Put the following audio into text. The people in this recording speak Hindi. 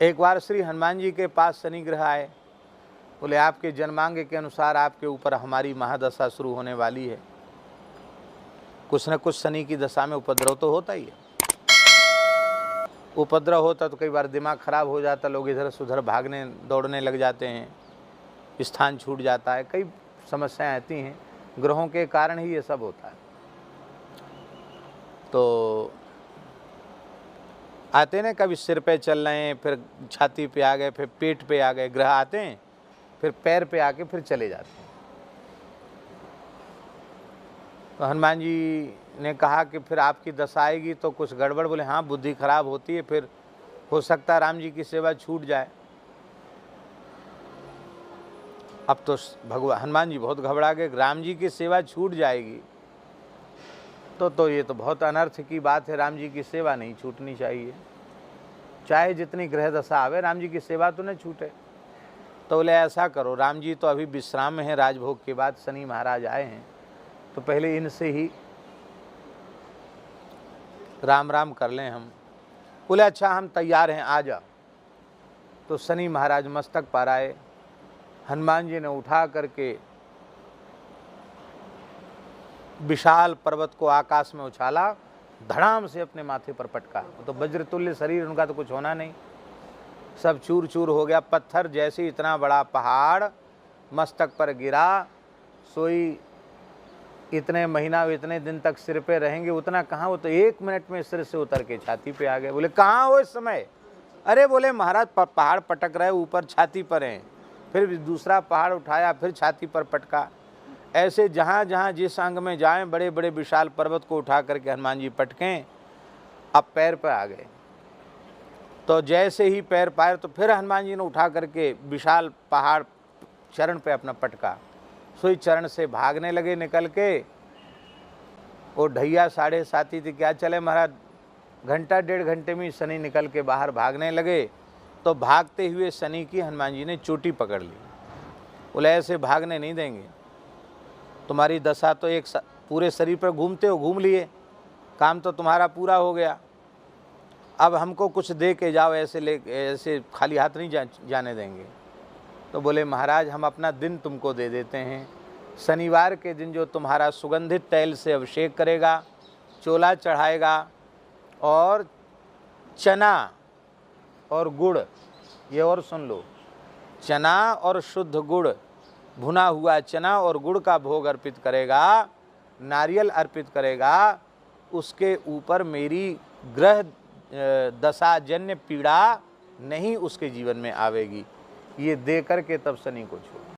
एक बार श्री हनुमान जी के पास शनि ग्रह आए, बोले आपके जन्मांग के अनुसार आपके ऊपर हमारी महादशा शुरू होने वाली है। कुछ न कुछ शनि की दशा में उपद्रव तो होता ही है। उपद्रव होता तो कई बार दिमाग खराब हो जाता, लोग इधर से उधर भागने दौड़ने लग जाते हैं, स्थान छूट जाता है, कई समस्याएं आती हैं। ग्रहों के कारण ही ये सब होता है। तो आते ना, कभी सिर पे चल रहे हैं, फिर छाती पे आ गए, फिर पेट पे आ गए, ग्रह आते हैं, फिर पैर पे आके फिर चले जाते हैं। तो हनुमान जी ने कहा कि फिर आपकी दशा आएगी तो कुछ गड़बड़। बोले हाँ, बुद्धि खराब होती है, फिर हो सकता है राम जी की सेवा छूट जाए। अब तो भगवान हनुमान जी बहुत घबरा गए, राम जी की सेवा छूट जाएगी तो ये तो बहुत अनर्थ की बात है। राम जी की सेवा नहीं छूटनी चाहिए, चाहे जितनी ग्रह दशा आवे, राम जी की सेवा तो न छूटे। तो बोले ऐसा करो, राम जी तो अभी विश्राम में है, राजभोग के बाद शनि महाराज आए हैं, तो पहले इनसे ही राम राम कर लें हम। बोले अच्छा, हम तैयार हैं, आ जा। तो शनि महाराज मस्तक पर आए, हनुमान जी ने उठा करके विशाल पर्वत को आकाश में उछाला, धड़ाम से अपने माथे पर पटका। तो वज्रतुल्य शरीर, उनका तो कुछ होना नहीं, सब चूर चूर हो गया। पत्थर जैसे इतना बड़ा पहाड़ मस्तक पर गिरा, सोई इतने महीना इतने दिन तक सिर पे रहेंगे, उतना कहाँ, वो तो 1 मिनट में सिर से उतर के छाती पे आ गए। बोले कहाँ हो इस समय? अरे बोले महाराज पहाड़ पटक रहे, ऊपर छाती पर हैं। फिर दूसरा पहाड़ उठाया, फिर छाती पर पटका। ऐसे जहाँ जहाँ जिस अंग में जाएं, बड़े बड़े विशाल पर्वत को उठा करके हनुमान जी पटकें। अब पैर पर आ गए, तो जैसे ही पैर पाए तो फिर हनुमान जी ने उठा करके विशाल पहाड़ चरण पे अपना पटका। सोई चरण से भागने लगे निकल के। वो ढैया 7:30 थी, क्या चले महाराज, घंटा 1.5 घंटे में शनि निकल के बाहर भागने लगे। तो भागते हुए शनि की हनुमान जी ने चोटी पकड़ ली। बोले ऐसे भागने नहीं देंगे, तुम्हारी दशा तो एक पूरे शरीर पर घूमते हो, घूम लिए, काम तो तुम्हारा पूरा हो गया, अब हमको कुछ दे के जाओ, ऐसे खाली हाथ नहीं जाने देंगे। तो बोले महाराज हम अपना दिन तुमको दे देते हैं। शनिवार के दिन जो तुम्हारा सुगंधित तैल से अभिषेक करेगा, चोला चढ़ाएगा, और चना और गुड़, ये और सुन लो, चना और शुद्ध गुड़, भुना हुआ चना और गुड़ का भोग अर्पित करेगा, नारियल अर्पित करेगा, उसके ऊपर मेरी ग्रह दशाजन्य पीड़ा नहीं उसके जीवन में आवेगी। ये दे करके तब शनि को छोड़।